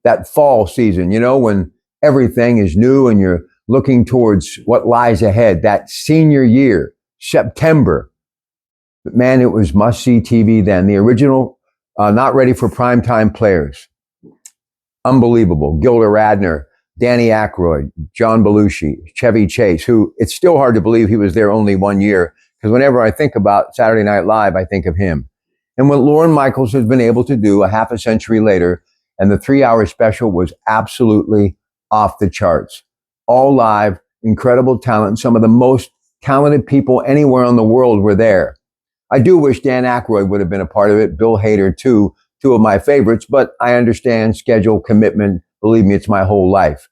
that fall season, when everything is new and you're looking towards what lies ahead, that senior year, September. But man, it was must-see TV then. The original, not ready for primetime players. Unbelievable. Gilda Radner, Danny Aykroyd, John Belushi, Chevy Chase, who it's still hard to believe he was there only 1 year, because whenever I think about Saturday Night Live, I think of him. And what Lorne Michaels has been able to do a half a century later, and the 3-hour special was absolutely off the charts. All live, incredible talent. Some of the most talented people anywhere in the world were there. I do wish Dan Aykroyd would have been a part of it. Bill Hader, too, two of my favorites, but I understand schedule, commitment. Believe me, it's my whole life.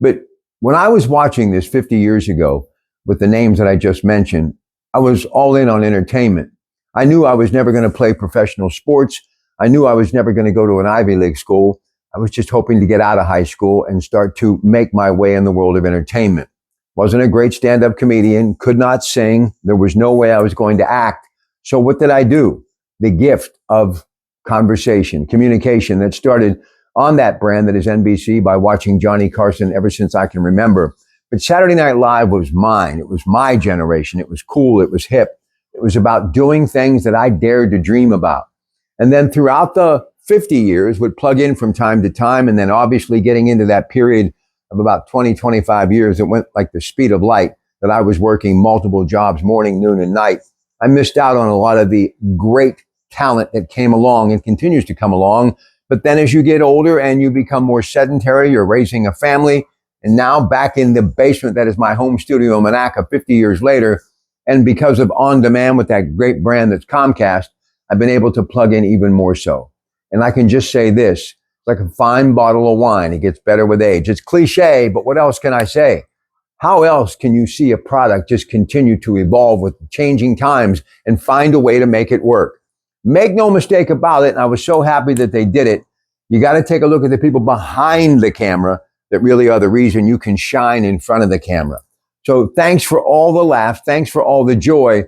But when I was watching this 50 years ago with the names that I just mentioned, I was all in on entertainment. I knew I was never going to play professional sports. I knew I was never going to go to an Ivy League school. I was just hoping to get out of high school and start to make my way in the world of entertainment. Wasn't a great stand-up comedian, could not sing. There was no way I was going to act. So what did I do? The gift of conversation, communication that started on that brand that is NBC by watching Johnny Carson ever since I can remember. But Saturday Night Live was mine. It was my generation. It was cool. It was hip. It was about doing things that I dared to dream about. And then throughout the 50 years would plug in from time to time. And then obviously getting into that period of about 20, 25 years, it went like the speed of light that I was working multiple jobs, morning, noon, and night. I missed out on a lot of the great talent that came along and continues to come along. But then as you get older and you become more sedentary, you're raising a family, and now back in the basement that is my home studio in Monaco 50 years later, and because of On Demand with that great brand that's Comcast, I've been able to plug in even more so. And I can just say this, it's like a fine bottle of wine. It gets better with age. It's cliche, but what else can I say? How else can you see a product just continue to evolve with changing times and find a way to make it work? Make no mistake about it, and I was so happy that they did it. You got to take a look at the people behind the camera that really are the reason you can shine in front of the camera. So thanks for all the laughs. Thanks for all the joy.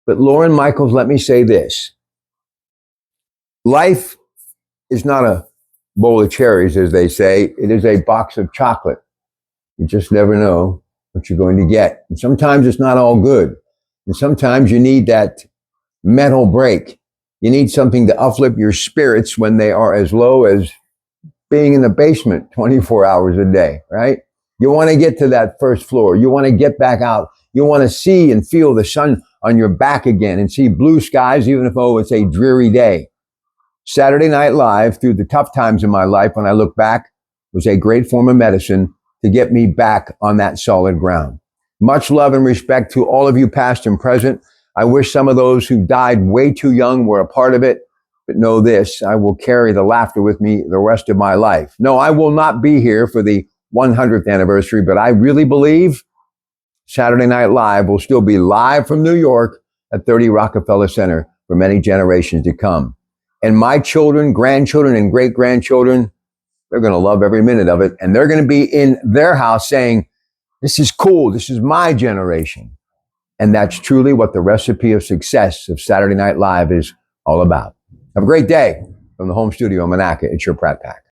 But Lorne Michaels, let me say this. Life is not a bowl of cherries, as they say. It is a box of chocolate. You just never know what you're going to get. And sometimes it's not all good. And sometimes you need that mental break. You need something to uplift your spirits when they are as low as being in the basement 24 hours a day, right? You want to get to that first floor. You want to get back out. You want to see and feel the sun on your back again and see blue skies, even if, it's a dreary day. Saturday Night Live, through the tough times in my life, when I look back, was a great form of medicine to get me back on that solid ground. Much love and respect to all of you past and present. I wish some of those who died way too young were a part of it, but know this, I will carry the laughter with me the rest of my life. No, I will not be here for the 100th anniversary, but I really believe Saturday Night Live will still be live from New York at 30 Rockefeller Center for many generations to come. And my children, grandchildren, and great-grandchildren, they're going to love every minute of it. And they're going to be in their house saying, this is cool. This is my generation. And that's truly what the recipe of success of Saturday Night Live is all about. Have a great day from the home studio in Monaco. It's your Pratte Pack.